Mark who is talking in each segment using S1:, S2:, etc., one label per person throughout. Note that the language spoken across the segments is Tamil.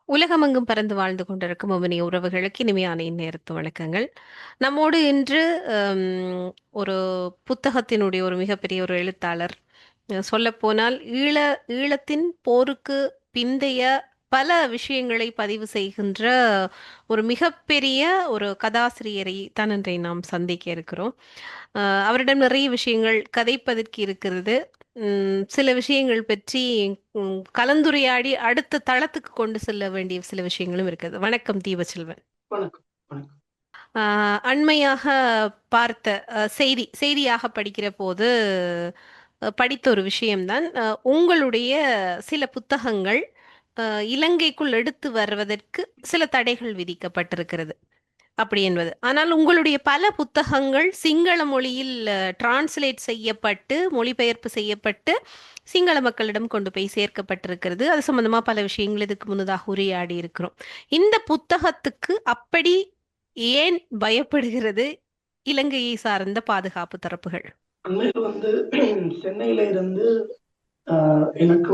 S1: உலகமெங்கும் பறந்து வாழ்ந்து கொண்டிருக்கும் உமனிய உறவுகளுக்கு இனிமையான இந்நேரத்து வணக்கங்கள். நம்மோடு இன்று ஹம், ஒரு புத்தகத்தினுடைய ஒரு மிகப்பெரிய ஒரு எழுத்தாளர், சொல்லப்போனால் ஈழத்தின் போருக்கு பிந்தைய பல விஷயங்களை பதிவு செய்கின்ற ஒரு மிகப்பெரிய ஒரு கதாசிரியரை தான் இன்றை நாம் சந்திக்க இருக்கிறோம். அவரிடம் நிறைய விஷயங்கள் கதைப்பதற்கு இருக்கிறது. சில விஷயங்கள் பற்றி கலந்துரையாடி அடுத்த தளத்துக்கு கொண்டு செல்ல வேண்டிய சில விஷயங்களும் இருக்குது. வணக்கம் தீபச்செல்வன்.
S2: வணக்கம் வணக்கம்.
S1: அண்மையாக பார்த்த செய்தியாக படிக்கிற போது படித்த ஒரு விஷயம்தான், உங்களுடைய சில புத்தகங்கள் இலங்கைக்குள் எடுத்து வருவதற்கு சில தடைகள் விதிக்கப்பட்டிருக்கிறது அப்படி என்பது. ஆனால் உங்களுடைய பல புத்தகங்கள் சிங்கள மொழியில் டிரான்ஸ்லேட் செய்யப்பட்டு மொழிபெயர்ப்பு செய்யப்பட்டு சிங்கள மக்களிடம் கொண்டு போய் சேர்க்கப்பட்டிருக்கிறது. அது சம்பந்தமா பல விஷயங்கள் இதுக்கு முன்னதாக உரையாடி இருக்கிறோம். இந்த புத்தகத்துக்கு அப்படி ஏன் பயப்படுகிறது இலங்கையை சார்ந்த பாதுகாப்பு தரப்புகள்?
S2: அண்மையில் சென்னையில இருந்து எனக்கு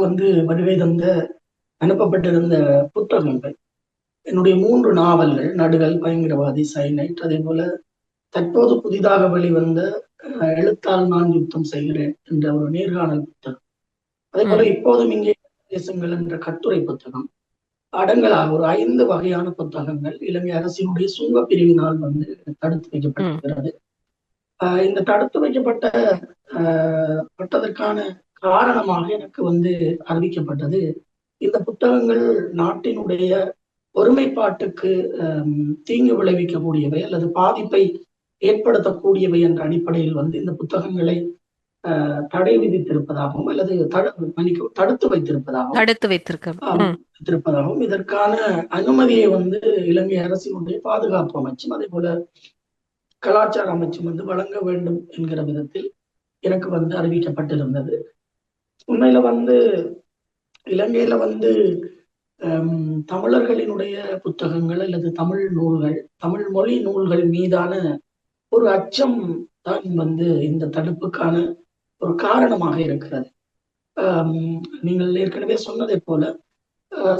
S2: வருகை தந்த அனுப்பப்பட்டிருந்த புத்தகங்கள், என்னுடைய 3 நாவல்கள், நடுகள், பயங்கரவாதி, சைனைட், அதே போல தற்போது புதிதாக வெளிவந்த எழுத்தால் நான் யுத்தம் செய்கிறேன் என்ற ஒரு நேர்காணல் புத்தகம், அதே போல இப்போதும் இங்கே தேசங்கள் என்ற கட்டுரை புத்தகம் அடங்கலாக ஒரு 5 வகையான புத்தகங்கள் இலங்கை அரசினுடைய சுங்க பிரிவினால் தடுத்து வைக்கப்பட்டிருக்கிறது. இந்த தடுத்து வைக்கப்பட்ட பட்டதற்கான காரணமாக எனக்கு அறிவிக்கப்பட்டது, இந்த புத்தகங்கள் நாட்டினுடைய ஒருமைப்பாட்டுக்கு தீங்கு விளைவிக்கக்கூடியவை அல்லது பாதிப்பை ஏற்படுத்தக்கூடியவை என்ற அடிப்படையில் இந்த புத்தகங்களை தடை விதித்திருப்பதாகவும் அல்லது தடுத்து வைத்திருப்பதாகவும் இதற்கான அனுமதியை இலங்கை அரசினுடைய பாதுகாப்பு அமைச்சும் அதே போல கலாச்சார அமைச்சும் வழங்க வேண்டும் என்கிற விதத்தில் எனக்கு அறிவிக்கப்பட்டிருந்தது. உண்மையில இலங்கையில தமிழர்களினுடைய புத்தகங்கள் அல்லது தமிழ் நூல்கள், தமிழ் மொழி நூல்கள் மீதான ஒரு அச்சம் தான் இந்த தடுப்புக்கான ஒரு காரணமாக இருக்கிறது. நீங்கள் ஏற்கனவே சொன்னதை போல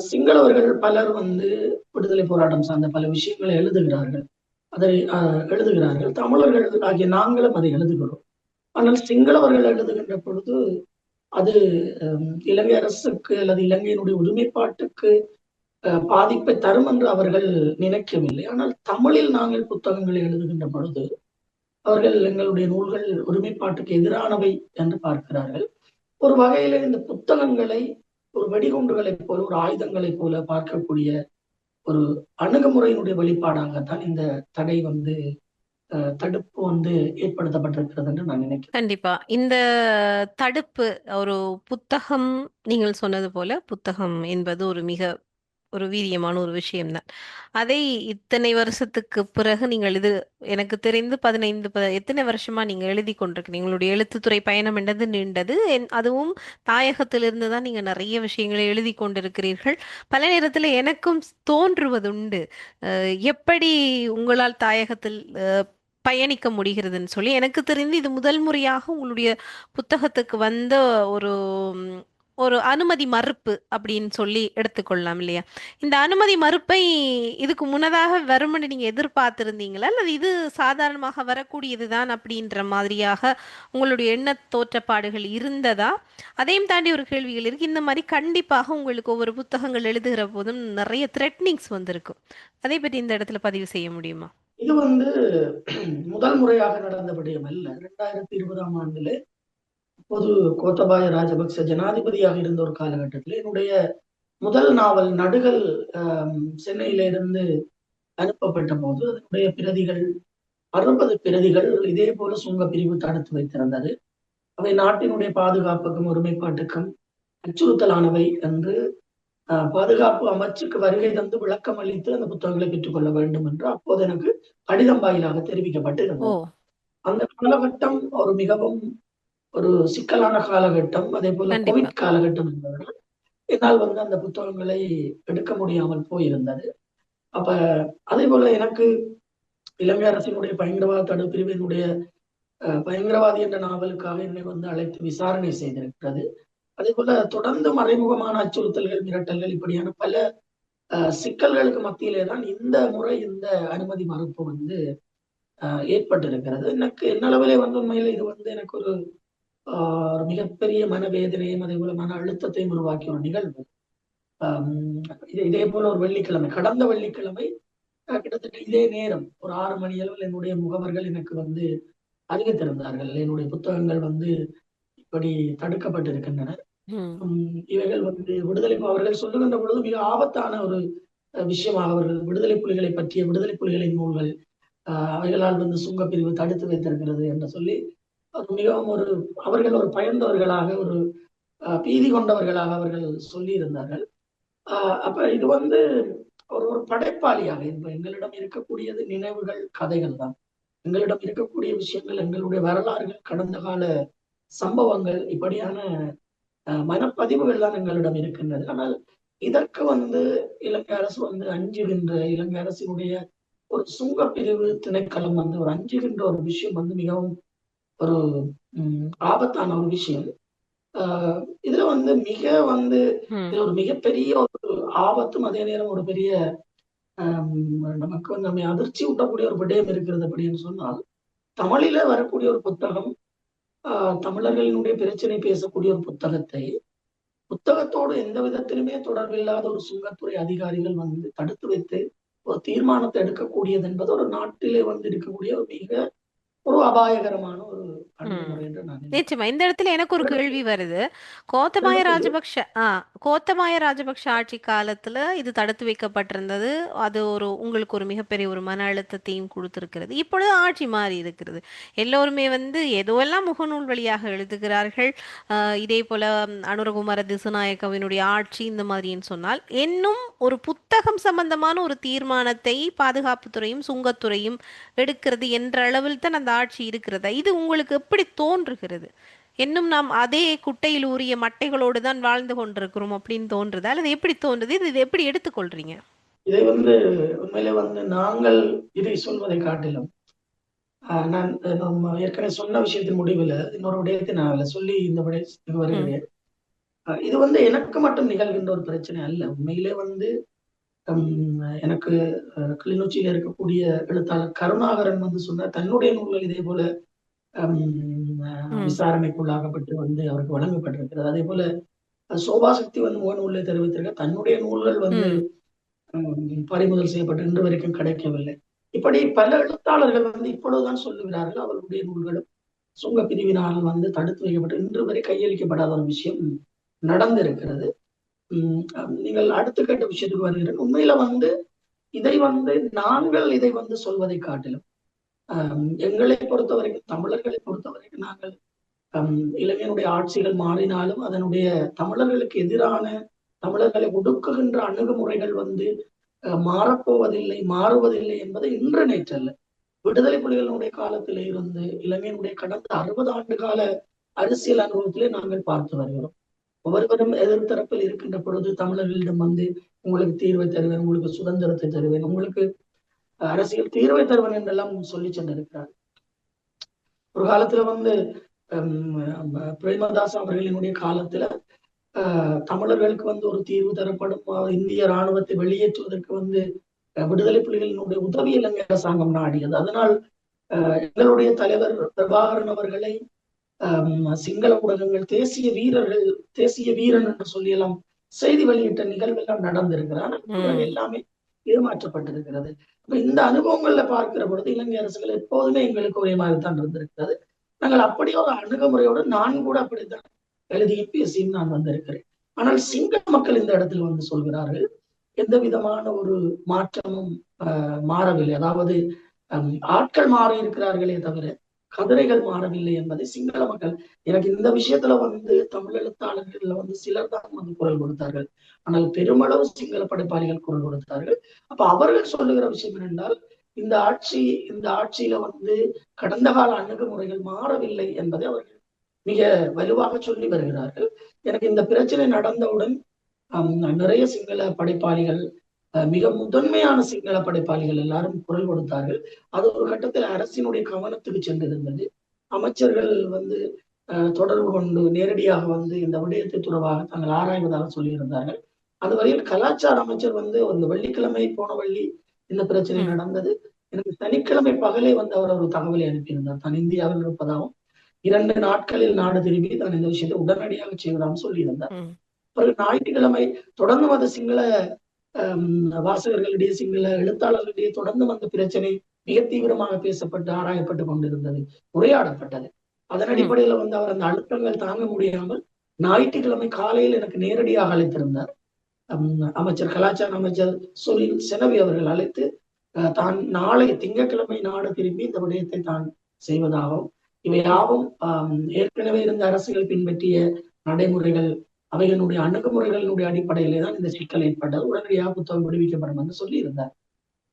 S2: சிங்களவர்கள் பலர் விடுதலை போராட்டம் சார்ந்த பல விஷயங்களை எழுதுகிறார்கள். அதை எழுதுகிறார்கள். தமிழர்கள் ஆகிய நாங்களும் அதை எழுதுகிறோம். ஆனால் சிங்களவர்கள் எழுதுகின்ற பொழுது அது இலங்கை அரசுக்கு அல்லது இலங்கையினுடைய ஒருமைப்பாட்டுக்கு பாதிப்பை தரும் என்று அவர்கள் நினைக்கவில்லை. ஆனால் தமிழில் நாங்கள் புத்தகங்களை எழுதுகின்ற பொழுது அவர்கள் எங்களுடைய நூல்கள் ஒருமைப்பாட்டுக்கு எதிரானவை என்று பார்க்கிறார்கள். ஒரு வகையில இந்த புத்தகங்களை ஒரு வெடிகுண்டுகளைப் போல, ஒரு ஆயுதங்களைப் போல பார்க்கக்கூடிய ஒரு அணுகுமுறையினுடைய வெளிப்பாடாகத்தான் இந்த தடை தடுப்பு ஏற்படுத்தப்பட்டிருக்கிறது என்று நான் நினைக்கிறேன்.
S1: கண்டிப்பா இந்த தடுப்பு ஒரு புத்தகம், நீங்கள் சொன்னது போல புத்தகம் என்பது ஒரு வீரியமான ஒரு விஷயம்தான். அதை இத்தனை வருஷத்துக்கு பிறகு நீங்கள் எனக்கு தெரிந்து 15 எத்தனை வருஷமா நீங்க எழுதி கொண்டிருக்கீங்க. உங்களுடைய எழுத்துத்துறை பயணம் என்றது நீண்டது. அதுவும் தாயகத்திலிருந்து தான் நீங்க நிறைய விஷயங்களை எழுதி கொண்டிருக்கிறீர்கள். பல நேரத்தில் எனக்கும் தோன்றுவதுண்டு, எப்படி உங்களால் தாயகத்தில் பயணிக்க முடிகிறதுன்னு சொல்லி. எனக்கு தெரிந்து இது முதல் முறையாக உங்களுடைய புத்தகத்துக்கு வந்த ஒரு ஒரு அனுமதி மறுப்பு அப்படின்னு சொல்லி எடுத்துக்கொள்ளலாம் இல்லையா? இந்த அனுமதி மறுப்பை இதுக்கு முன்னதாக வரும்னு நீங்க எதிர்பார்த்திருந்தீங்களா, அல்லது இது சாதாரணமாக வரக்கூடியதுதான் அப்படின்ற மாதிரியாக உங்களுடைய எண்ண தோற்றப்பாடுகள் இருந்ததா? அதையும் தாண்டி ஒரு கேள்விகள் இருக்கு. இந்த மாதிரி கண்டிப்பாக உங்களுக்கு ஒவ்வொரு புத்தகங்கள் எழுதுகிற போதும் நிறைய த்ரெட்னிங்ஸ் வந்திருக்கும். அதை பற்றி இந்த இடத்துல பதிவு செய்ய முடியுமா?
S2: இது முதல் முறையாக நடந்த விடயம் அல்ல. 2020ஆம் ஆண்டுல பொது கோத்தபாய ராஜபக்ச ஜனாதிபதியாக இருந்த ஒரு காலகட்டத்தில் என்னுடைய முதல் நாவல் நடுகள் சென்னையில இருந்து அனுப்பப்பட்ட போது அதனுடைய பிரதிகள் 60 பிரதிகள் இதே போல சுங்க பிரிவு தடுத்து வைத்திருந்தது. அவை நாட்டினுடைய பாதுகாப்புக்கும் ஒருமைப்பாட்டுக்கும் அச்சுறுத்தலானவை என்று பாதுகாப்பு அமைச்சுக்கு வருகை தந்து விளக்கம் அளித்து அந்த புத்தகங்களை பெற்றுக்கொள்ள வேண்டும் என்று அப்போது எனக்கு கடிதம் வாயிலாக தெரிவிக்கப்பட்டிருந்தது. அந்த காலகட்டம் ஒரு மிகவும் ஒரு சிக்கலான காலகட்டம். அதே போல கோவிட் காலகட்டம் என்பதனால் என்னால் அந்த புத்தகங்களை எடுக்க முடியாமல் போயிருந்தது. அப்ப அதே போல எனக்கு இலங்கை அரசினுடைய பயங்கரவாத தடுப்பு பிரிவினுடைய பயங்கரவாதி என்ற நாவலுக்காக என்னை அழைத்து விசாரணை செய்திருக்கிறது. அதே போல தொடர்ந்து மறைமுகமான அச்சுறுத்தல்கள், மிரட்டல்கள், இப்படியான பல சிக்கல்களுக்கு மத்தியிலே தான் இந்த முறை இந்த அனுமதி மறுப்பு வந்து ஏற்பட்டிருக்கிறது. எனக்கு என்னளவிலே வந்து உண்மையில இது வந்து எனக்கு ஒரு மிகப்பெரிய மனவேதனையும் அதே போல மன அழுத்தத்தையும் உருவாக்கிய ஒரு நிகழ்வு. ஆம், இதே போல ஒரு வெள்ளிக்கிழமை, கடந்த வெள்ளிக்கிழமை கிட்டத்தட்ட இதே நேரம் ஒரு 6 மணி அளவில் என்னுடைய முகவர்கள் எனக்கு வந்து அறிவித்திருந்தார்கள். என்னுடைய புத்தகங்கள் வந்து இப்படி தடுக்கப்பட்டிருக்கின்றன.
S1: ம்.
S2: இவைகள் வந்து அவர்கள் சொல்லுகின்ற பொழுது மிக ஆபத்தான ஒரு விஷயமாக அவர்கள் விடுதலை புலிகளை பற்றிய விடுதலை புலிகளின் நூல்கள் அவைகளால் வந்து சுங்கப்பிரிவு தடுத்து வைத்திருக்கிறது என்று சொல்லி அது மிகவும் அவர்கள் ஒரு பயந்தவர்களாக ஒரு பீதி கொண்டவர்களாக அவர்கள் சொல்லி இருந்தார்கள். அப்ப இது வந்து ஒரு படைப்பாளியாக இப்ப எங்களிடம் இருக்கக்கூடியது நினைவுகள், கதைகள் தான். எங்களிடம் இருக்கக்கூடிய விஷயங்கள், எங்களுடைய வரலாறுகள், கடந்த கால சம்பவங்கள், இப்படியான மனப்பதிவுகள் தான் எங்களிடம் இருக்கின்றது. ஆனால் இதற்கு வந்து இலங்கை அரசு வந்து அஞ்சுகின்ற, இலங்கை அரசினுடைய ஒரு சுங்கப்பிரிவு திணைக்களம் வந்து ஒரு அஞ்சுகின்ற ஒரு விஷயம் வந்து மிகவும் ஒரு ஆபத்தான ஒரு விஷயம். இதுல வந்து வந்து
S1: ம்.
S2: இது ஒரு மிகப்பெரிய ஒரு ஆபத்தும் அதே நேரம் ஒரு பெரிய நமக்கு வந்து நம்மை அதிர்ச்சி ஊட்டக்கூடிய ஒரு விடயம் இருக்கிறது அப்படின்னு சொன்னால், தமிழில வரக்கூடிய ஒரு புத்தகம், தமிழர்களினுடைய பிரச்சனை பேசக்கூடிய ஒரு புத்தகத்தோடு எந்த விதத்திலுமே தொடர்பில்லாத ஒரு சுங்கத்துறை அதிகாரிகள் வந்து தடுத்து வைத்து ஒரு தீர்மானத்தை எடுக்கக்கூடியது என்பது ஒரு நாட்டிலே வந்து இருக்கக்கூடிய ஒரு அபாயகரமான ஒரு
S1: ம்.
S2: அணுகுமுறை என்று நான் நினைக்கிறேன்.
S1: நிச்சயமா. இந்த இடத்துல எனக்கு ஒரு கேள்வி வருது. கோத்தபாய
S2: இடத்தில்
S1: ராஜபக்ஷ கோத்தபாய ராஜபக்ஷ ஆட்சி காலத்துல இது தடுத்து வைக்கப்பட்டிருந்தது. அது உங்களுக்கு ஒரு மிகப்பெரிய ஒரு மன அழுத்தத்தையும் கொடுத்திருக்கிறது. இப்பொழுது ஆட்சி மாறி இருக்கிறது. எல்லோருமே வந்து ஏதோவெல்லாம் முகநூல் வழியாக எழுதுகிறார்கள். இதே போல அனுரகுமார திசுநாயக்கவினுடைய ஆட்சி இந்த மாதிரின்னு சொன்னால், இன்னும் ஒரு புத்தகம் சம்பந்தமான ஒரு தீர்மானத்தை பாதுகாப்புத்துறையும் சுங்கத்துறையும் எடுக்கிறது என்ற அளவில் தான் அந்த ஆட்சி இருக்கிறதா? இது உங்களுக்கு எப்படி தோன்றுகிறது? இன்னும் நாம் அதே குட்டையில் ஊறிய மட்டைகளோடு தான் வாழ்ந்து கொண்டிருக்கிறோம் அப்படின்னு தோன்றுதா? அல்லது எப்படி தோன்றுது? இது எப்படி எடுத்துக்கொள்றீங்க?
S2: இதை வந்து உண்மையிலே வந்து நாங்கள் இதை சொல்வதை காட்டிலும் நான் நம்ம ஏற்கனவே சொன்ன விஷயத்தின் முடிவில் இன்னொரு விடயத்தை நான் அதில் சொல்லி இந்த விடயத்துக்கு
S1: ம்.
S2: வருகிறேன். இது வந்து எனக்கு மட்டும் நிகழ்கின்ற ஒரு பிரச்சனை அல்ல. உண்மையிலே வந்து எனக்கு கிளிநொச்சியில இருக்கக்கூடிய எழுத்தாளர் கருணாகரன் வந்து சொன்னார், தன்னுடைய நூல்கள் இதே போல
S1: ம்.
S2: விசாரணைக்குள்ளாகப்பட்டு வந்து அவருக்கு வழங்கப்பட்டிருக்கிறது. அதே போல சோபாசக்தி வந்து முகநூலில் தெரிவித்திருக்க தன்னுடைய நூல்கள் வந்து
S1: ம்.
S2: பறிமுதல் செய்யப்பட்டு இன்று வரைக்கும் கிடைக்கவில்லை. இப்படி பல எழுத்தாளர்கள் வந்து இப்பொழுதுதான் சொல்லுகிறார்கள் அவர்களுடைய நூல்களும் சுங்க பிரிவினால் வந்து தடுத்து வைக்கப்பட்டு இன்று வரை கையளிக்கப்படாத ஒரு விஷயம் நடந்திருக்கிறது. நீங்கள் அடுத்த கட்ட விஷயத்துக்கு வருகிறேன். உண்மையில வந்து இதை வந்து சொல்வதை காட்டிலும் எங்களை பொறுத்தவரைக்கும் தமிழர்களை பொறுத்தவரைக்கும் நாங்கள் இலங்கையினுடைய ஆட்சிகள் மாறினாலும் அதனுடைய தமிழர்களுக்கு எதிரான தமிழர்களை ஒடுக்குகின்ற அணுகுமுறைகள் வந்து மாறப்போவதில்லை, மாறுவதில்லை என்பதை இன்று நேற்றல்ல. விடுதலை புலிகளினுடைய காலத்திலே இருந்து இலங்கையினுடைய கடந்த 60 ஆண்டு கால அரசியல் அனுபவத்திலே நாங்கள் பார்த்து வருகிறோம். ஒவ்வொருவரும் எதிர்த்தரப்பில் இருக்கின்ற பொழுது தமிழர்களிடம் வந்து உங்களுக்கு தீர்வை தருவேன், உங்களுக்கு சுதந்திரத்தை தருவேன், உங்களுக்கு அரசியல் தீர்வை தருவேன் என்றெல்லாம் சொல்லி சென்றிருக்கிறார். ஒரு காலத்துல வந்து பிரேமதாஸ் அவர்களினுடைய காலத்துல தமிழர்களுக்கு வந்து ஒரு தீர்வு தரப்படும், இந்திய ராணுவத்தை வெளியேற்றுவதற்கு வந்து விடுதலை புலிகளினுடைய உதவி இலங்கை அரசாங்கம் நாடியது. அதனால் எங்களுடைய தலைவர் பிரபாகரன் அவர்களை சிங்கள ஊடகங்கள் தேசிய வீரன் என்று சொல்லி எல்லாம் செய்தி வெளியிட்ட நிகழ்வெல்லாம் நடந்திருக்கிறார். பிறகு
S1: ம்.
S2: எல்லாமே ஏமாற்றப்பட்டிருக்கிறது. அப்ப இந்த அனுபவங்கள்ல பார்க்கிற பொழுது இலங்கை அரசுகள் எப்போதுமே எங்களுக்கு ஒரே மாதிரி தான் இருந்திருக்கிறது. நாங்கள் அப்படி ஒரு அணுகுமுறையோடு நான் கூட அப்படித்தான் எழுதியும் பேசியும் நான் வந்திருக்கிறேன். ஆனால் சிங்கள மக்கள் இந்த இடத்தில் வந்து சொல்கிறார்கள் எந்த விதமான ஒரு மாற்றமும் மாறவில்லை. அதாவது ஆட்கள் மாறி இருக்கிறார்களே தவிர கதிரைகள் மாறவில்லை என்பதை சிங்கள மக்கள் எனக்கு இந்த விஷயத்துல வந்து தமிழ் எழுத்தாளர்கள் வந்து சிலர் தான் வந்து குரல் கொடுத்தார்கள். ஆனால் பெருமளவு சிங்கள படைப்பாளிகள் குரல் கொடுத்தார்கள். அப்ப அவர்கள் சொல்லுகிற விஷயம் என்னென்றால் இந்த ஆட்சியில வந்து கடந்த கால அணுகுமுறைகள் மாறவில்லை என்பதை அவர்கள் மிக வலுவாக சொல்லி வருகிறார்கள். எனக்கு இந்த பிரச்சனை நடந்தவுடன் நிறைய சிங்கள படைப்பாளிகள் மிக முதன்மையான சிங்கள படைப்பாளிகள் எல்லாரும் குரல் கொடுத்தார்கள். அது ஒரு கட்டத்தில் அரசினுடைய கவனத்துக்கு சென்றிருந்தது. அமைச்சர்கள் வந்து தொடர்பு கொண்டு நேரடியாக வந்து இந்த விடயத்தை தொடர்பாக தாங்கள் ஆராய்வதாக சொல்லியிருந்தார்கள். அது வரையில் கலாச்சார அமைச்சர் வந்து அந்த வெள்ளிக்கிழமை போன வள்ளி இந்த பிரச்சனை
S1: ம்,
S2: நடந்தது. எனக்கு சனிக்கிழமை பகலே வந்து அவர் ஒரு தகவலை அனுப்பியிருந்தார். தான் இந்தியாவில் இருப்பதாகவும் 2 நாட்களில் நாடு திரும்பி தான் இந்த விஷயத்தை உடனடியாக செய்வதாகவும் சொல்லியிருந்தார்.
S1: ம்,
S2: பிறகு ஞாயிற்றுக்கிழமை தொடர்ந்து வந்த சிங்கள வாசகர்களிடையே, சிங்கள எழுத்தாளர்களிடையே தொடர்ந்து வந்த பிரச்சனை மிக தீவிரமாக பேசப்பட்டு ஆராயப்பட்டு கொண்டிருந்தது, உரையாடப்பட்டது. அதன்
S1: ம்,
S2: அடிப்படையில் வந்து அவர் அந்த அழுத்தங்கள் தாங்க முடியாமல் ஞாயிற்றுக்கிழமை காலையில் எனக்கு நேரடியாக அழைத்திருந்தார். அமைச்சர், கலாச்சார அமைச்சர் சுனில் செனவி அவர்கள் அழைத்து தான் நாளை திங்கட்கிழமை நாடு திரும்பி இந்த விடயத்தை தான் செய்வதாகவும், இவை
S1: ம்.
S2: யாவும் ஏற்கனவே இருந்த அரசுகள் பின்பற்றிய நடைமுறைகள், அவைகளுடைய அணுகுமுறைகளினுடைய அடிப்படையிலே தான் இந்த சிக்கல் ஏற்பட்டது. உடனடியாக புத்தகம் விடுவிக்கப்படும் என்று சொல்லி இருந்தார்.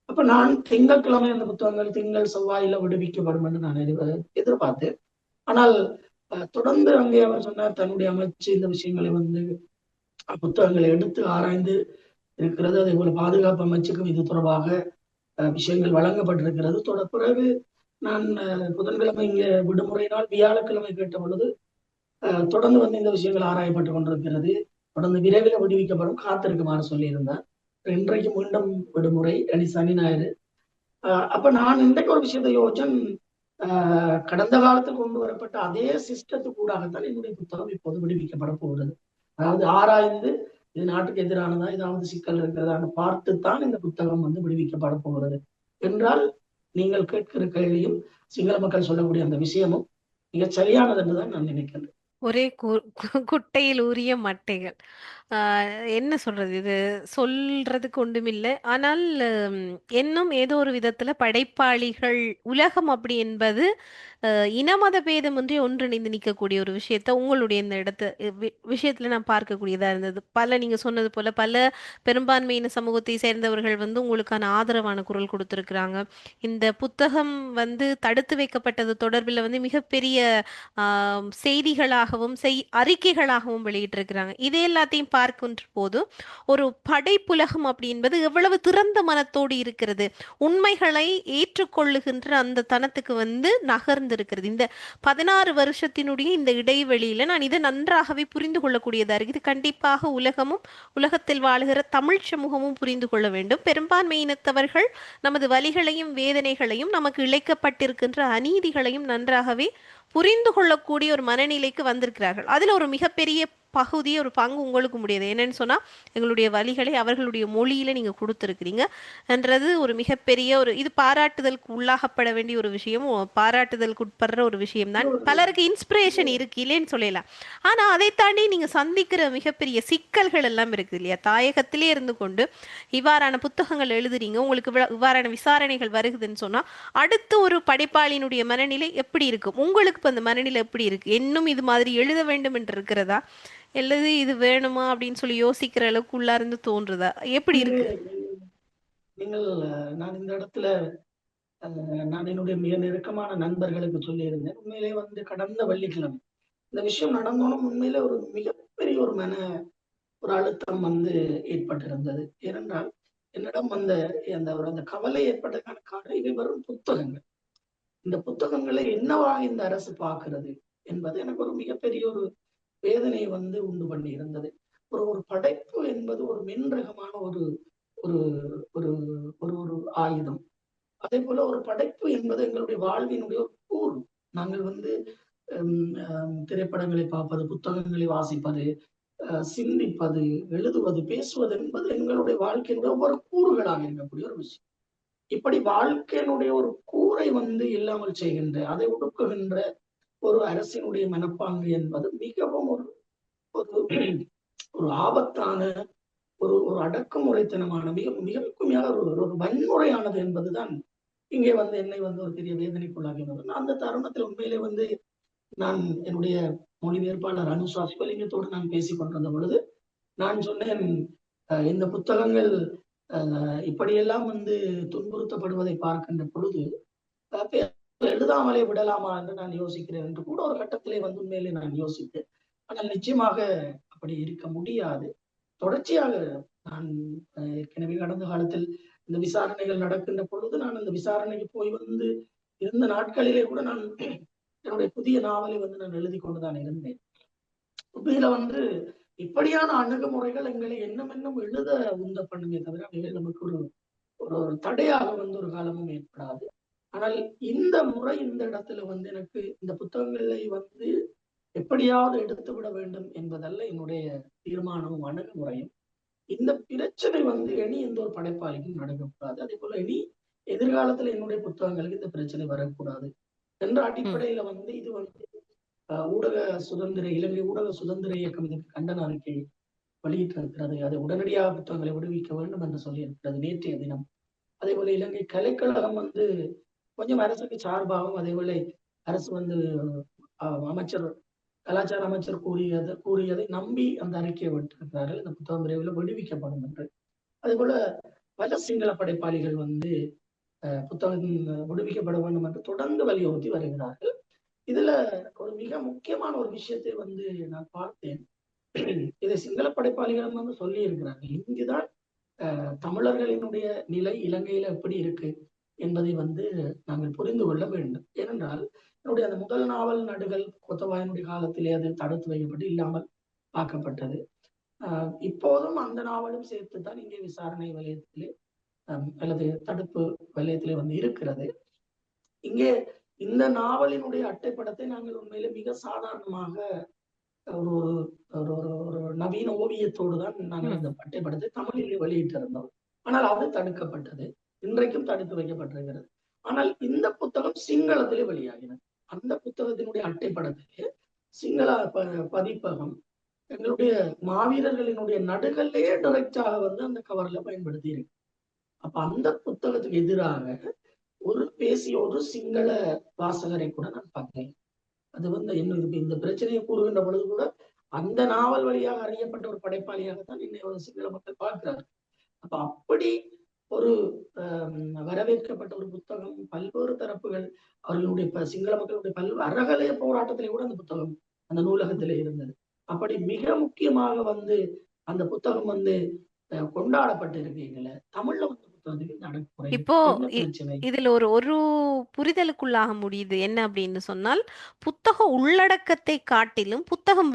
S2: அப்ப நான் திங்கட்கிழமை அந்த புத்தகங்கள் திங்கள் செவ்வாயில விடுவிக்கப்படும் என்று நான் எதிர்பார்த்தேன். ஆனால் தொடர்ந்து அங்கே அவர் சொன்னார், தன்னுடைய அமைச்சு இந்த விஷயங்களை வந்து புத்தகங்களை எடுத்து ஆராய்ந்து இருக்கிறது. அதே போல பாதுகாப்பு அமைச்சுக்கும் இது தொடர்பாக விஷயங்கள் வழங்கப்பட்டிருக்கிறது. பிறகு நான் புதன்கிழமை இங்க விடுமுறை நாள், வியாழக்கிழமை கேட்ட பொழுது தொடர்ந்து வந்து இந்த விஷயங்கள் ஆராயப்பட்டுக் கொண்டிருக்கிறது, தொடர்ந்து விரைவில் விடுவிக்கப்படும், காத்திருக்குமாறு சொல்லியிருந்தார். இன்றைக்கு மீண்டும் விடுமுறை, சனி ஞாயிறு. அப்ப நான் இன்றைக்கு ஒரு விஷயத்தை யோசிச்சேன். கடந்த காலத்தில் கொண்டு வரப்பட்ட அதே சிஸ்டத்துக்கூடாகத்தான் என்னுடைய புத்தகம் இப்போது விடுவிக்கப்பட போகிறது. அதாவது ஆராய்ந்து இது நாட்டுக்கு எதிரானதா, ஏதாவது சிக்கல் இருக்கிறதான்னு பார்த்துத்தான் இந்த புத்தகம் வந்து விடுவிக்கப்பட போகிறது என்றால், நீங்கள் கேட்கிற கேள்வியும் சிங்கள மக்கள் சொல்லக்கூடிய அந்த விஷயமும் மிகச் சரியானது என்றுதான் நான் நினைக்கின்றேன்.
S1: ஒரே குட்டையில் ஊறிய மட்டைகள். ஆ, என்ன சொல்றது? இது சொல்றதுக்கு ஒன்றுமில்ல. ஆனால் இன்னும் ஏதோ ஒரு விதத்துல படைப்பாளிகள் உலகம் அப்படி என்பது இனமத பேதமின்றி ஒன்றிணைந்து நிற்கக்கூடிய ஒரு விஷயத்த உங்களுடைய இந்த இடத்த விஷயத்துல நான் பார்க்கக்கூடியதா இருந்தது. பல நீங்க சொன்னது போல பல பெரும்பான்மையின சமூகத்தை சேர்ந்தவர்கள் வந்து உங்களுக்கான ஆதரவான குரல் கொடுத்திருக்கிறாங்க. இந்த புத்தகம் வந்து தடுத்து வைக்கப்பட்டது தொடர்பில் வந்து மிகப்பெரிய செய்திகளாகவும் அறிக்கைகளாகவும் வெளியிட்டிருக்கிறாங்க. இது எல்லாத்தையும் பார்க்கின்ற போது ஒரு படைப்புலகம் அப்படி என்பது எவ்வளவு திறந்த மனத்தோடு இருக்கிறது, உண்மைகளை ஏற்றுக்கொள்ளுகின்ற அந்த தனத்துக்கு வந்து நகர்ந்து இருக்கிறது. இந்த 16 வருஷத்தினுடைய இந்த இடைவெளியில நான் இதை நன்றாகவே புரிந்து கொள்ளக்கூடியதா இருக்கு. இது கண்டிப்பாக உலகமும் உலகத்தில் வாழுகிற தமிழ் சமூகமும் புரிந்து கொள்ள வேண்டும். பெரும்பான்மையினத்தவர்கள் நமது வலிகளையும் வேதனைகளையும் நமக்கு இழைக்கப்பட்டிருக்கின்ற அநீதிகளையும் நன்றாகவே புரிந்து கொள்ளக்கூடிய ஒரு மனநிலைக்கு வந்திருக்கிறார்கள். அதுல ஒரு மிகப்பெரிய பகுதி ஒரு பங்கு உங்களுக்கு முடியாது. என்னன்னு சொன்னா எங்களுடைய வழிகளை அவர்களுடைய மொழியில நீங்க கொடுத்துருக்கிறீங்க என்றது ஒரு மிகப்பெரிய ஒரு இது பாராட்டுதலுக்கு உள்ளாகப்பட வேண்டிய ஒரு விஷயம், பாராட்டுதலுக்கு உட்படுற ஒரு விஷயம் தான்.
S2: இன்னொரு
S1: பலருக்கு இன்ஸ்பிரேஷன் இருக்கு இல்லைன்னு சொல்லலாம். ஆனா அதை தாண்டி நீங்க சந்திக்கிற மிகப்பெரிய சிக்கல்கள் எல்லாம் இருக்கு இல்லையா? தாயகத்திலே இருந்து கொண்டு இவ்வாறான புத்தகங்கள் எழுதுறீங்க, உங்களுக்கு இவ்வாறான விசாரணைகள் வருகுதுன்னு சொன்னா அடுத்து ஒரு படைப்பாளியினுடைய மனநிலை எப்படி இருக்கும்? உங்களுக்கு இப்ப அந்த மனநிலை எப்படி இருக்கு? இன்னும் இது மாதிரி எழுத வேண்டும் என்று இருக்கிறதா, அல்லது இது வேணுமா அப்படின்னு சொல்லி யோசிக்கிற அளவுக்கு உள்ள இருந்து தோன்றுதா, எப்படி இருக்கு?
S2: நீங்கள் நான் இந்த இடத்துல நான் என்னுடைய மிக நெருக்கமான நண்பர்களுக்கு சொல்லியிருந்தேன். உண்மையிலே வந்து கடந்த வெள்ளிக்கிழமை இந்த விஷயம் நடந்தாலும் உண்மையிலே ஒரு மிகப்பெரிய ஒரு அழுத்தம் வந்து ஏற்பட்டிருந்தது. ஏனென்றால் என்னிடம் அந்த கவலை ஏற்பட்டதற்கான காரணம், இவை வெறும் புத்தகங்கள். இந்த புத்தகங்களை என்னவா இந்த அரசு பார்க்கிறது என்பது எனக்கு ஒரு மிகப்பெரிய ஒரு வேதனையை வந்து உண்டு பண்ணி இருந்தது. ஒரு படைப்பு என்பது ஒரு மென்ரகமான ஒரு ஒரு ஒரு ஒரு ஒரு ஆயுதம். அதே போல ஒரு படைப்பு என்பது எங்களுடைய வாழ்வினுடைய ஒரு கூறு. நாங்கள் வந்து திரைப்படங்களை பார்ப்பது, புத்தகங்களை வாசிப்பது, சிந்திப்பது, எழுதுவது, பேசுவது என்பது எங்களுடைய வாழ்க்கையினுடைய ஒவ்வொரு கூறுகளாக இருக்கக்கூடிய ஒரு விஷயம். இப்படி வாழ்க்கையினுடைய ஒரு கூறை வந்து இல்லாமல் செய்கின்ற, அதை ஒடுக்குகின்ற ஒரு அரசினுடைய மனப்பாங்கு என்பது மிகவும் ஒரு ஒரு ஒரு ஆபத்தான, ஒரு அடக்குமுறைத்தனமான, மிக ஒரு வன்முறையானது என்பதுதான் இங்கே வந்து என்னை வந்து ஒரு பெரிய வேதனைக்குள்ளாகினது. நான் அந்த தருணத்தில் உண்மையிலே வந்து நான் என்னுடைய மொழிபெயர்ப்பாளர் அனுஷா சிவலிங்கத்தோடு நான் பேசிக் கொண்டிருந்த பொழுது நான் சொன்னேன், இந்த புத்தகங்கள் இப்படியெல்லாம் வந்து துன்புறுத்தப்படுவதை பார்க்கின்ற பொழுது எழுதாமலே விடலாமா என்று நான் யோசிக்கிறேன் என்று கூட ஒரு கட்டத்திலே வந்து உண்மையிலே நான் யோசித்தேன். ஆனால் நிச்சயமாக அப்படி இருக்க முடியாது. தொடர்ச்சியாக நான் ஏற்கனவே கடந்த காலத்தில் இந்த விசாரணைகள் நடக்கின்ற பொழுது நான் அந்த விசாரணைக்கு போய் வந்து இருந்த நாட்களிலே கூட நான் என்னுடைய புதிய நாவலை வந்து நான் எழுதி கொண்டுதான் இருந்தேன். உண்மையில வந்து இப்படியான அணுகுமுறைகள் எங்களை இன்னும் இன்னும் எழுத உந்த பண்ணுமே தவிர அவைகள் நமக்கு ஒரு ஒரு ஒரு தடையாக வந்து ஒரு காலமும் ஏற்படாது. ஆனால் இந்த முறை இந்த இடத்துல வந்து எனக்கு இந்த புத்தகங்களை வந்து எப்படியாவது எடுத்து விட வேண்டும் என்பதல்ல என்னுடைய தீர்மானமும் அணுகுமுறையும். இந்த பிரச்சனை வந்து இனி எந்த ஒரு படைப்பாளிக்கும் நடக்கக்கூடாது. அதே போல இனி எதிர்காலத்துல என்னுடைய புத்தகங்களுக்கு இந்த பிரச்சனை வரக்கூடாது என்ற
S1: ம்.
S2: அடிப்படையில வந்து இது வந்து ஊடக சுதந்திர இலங்கை ஊடக சுதந்திர இயக்கம் இதற்கு கண்டன அறிக்கை வெளியிட்டிருக்கிறது. அதை உடனடியாக புத்தகங்களை விடுவிக்க வேண்டும் என்று சொல்லியிருக்கிறது நேற்றைய தினம். அதே போல இலங்கை கலைக்கழகம் வந்து கொஞ்சம் அரசுக்கு சார்பாகவும், அதே போல அரசு வந்து அமைச்சர் கலாச்சார அமைச்சர் கூறியதை நம்பி அந்த அறிக்கையை விட்டிருக்கிறார்கள். இந்த புத்தகம் விரைவில் விடுவிக்கப்படும் என்று. அதே போல பல சிங்கள படைப்பாளிகள் வந்து புத்தகம் விடுவிக்கப்பட வேண்டும் என்று தொடர்ந்து வலியுறுத்தி வருகிறார்கள். இதுல ஒரு மிக முக்கியமான ஒரு விஷயத்தை வந்து நான் பார்த்தேன். இதை சிங்கள படைப்பாளிகள் வந்து சொல்லி இருக்கிறாங்க. இங்குதான் தமிழர்களினுடைய நிலை இலங்கையில எப்படி இருக்கு என்பதை வந்து நாங்கள் புரிந்து கொள்ள வேண்டும். ஏனென்றால் என்னுடைய அந்த முதல் நாவல் நடுகள் கொத்தவாயனுடைய காலத்திலே அது தடுத்து வைக்கப்பட்டு இல்லாமல் ஆக்கப்பட்டது. இப்போதும் அந்த நாவலும் சேர்த்துதான் இங்கே விசாரணை வலயத்திலே அல்லது தடுப்பு வலயத்திலே வந்து இருக்கிறது. இங்கே இந்த நாவலினுடைய அட்டைப்படத்தை நாங்கள் உண்மையிலே மிக சாதாரணமாக ஒரு ஒரு ஒரு ஒரு நவீன ஓவியத்தோடு தான் நாங்கள் அந்த அட்டைப்படத்தை தமிழிலே வெளியிட்டிருந்தோம். ஆனால் அது தடுக்கப்பட்டது. இன்றைக்கும் தடுத்து வைக்கப்பட்டிருக்கிறது. ஆனால் இந்த புத்தகம் சிங்களத்திலே வெளியாகினது. அந்த புத்தகத்தினுடைய அட்டைப்படத்திலே சிங்கள பதிப்பகம் எங்களுடைய மாவீரர்களினுடைய நடுகள்லயே டைரக்டாக வந்து அந்த கவர்ல பயன்படுத்தி இருக்கு. அப்ப அந்த புத்தகத்துக்கு எதிராக ஒரு பேசிய ஒரு சிங்கள வாசகரை கூட நான் பார்த்தேன். அது வந்து என்ன இந்த பிரச்சனையை கூறுகின்ற பொழுது கூட அந்த நாவல் வழியாக அறியப்பட்ட ஒரு படைப்பாளியாகத்தான் இன்னைய சிங்கள மக்கள் பார்க்கிறார்கள். அப்ப அப்படி ஒரு வரவேற்கப்பட்ட ஒரு புத்தகம் பல்வேறு தரப்புகள் அவர்களுடைய சிங்கள மக்களுடைய அறகலைய போராட்டத்திலே கூட அந்த புத்தகம் அந்த நூலகத்திலே இருந்தது. அப்படி மிக முக்கியமாக வந்து அந்த புத்தகம் வந்து கொண்டாடப்பட்டு இருக்கீங்கள தமிழ்ல வந்து புத்தகத்துக்கு இந்த அடக்குமுறை
S1: இப்போ
S2: என்ன பிரச்சனை?
S1: இதுல ஒரு ஒரு புரிதலுக்குள்ளாக முடியுது என்ன அப்படின்னு சொன்னால், புத்தக உள்ளடக்கத்தை காட்டிலும் புத்தகம்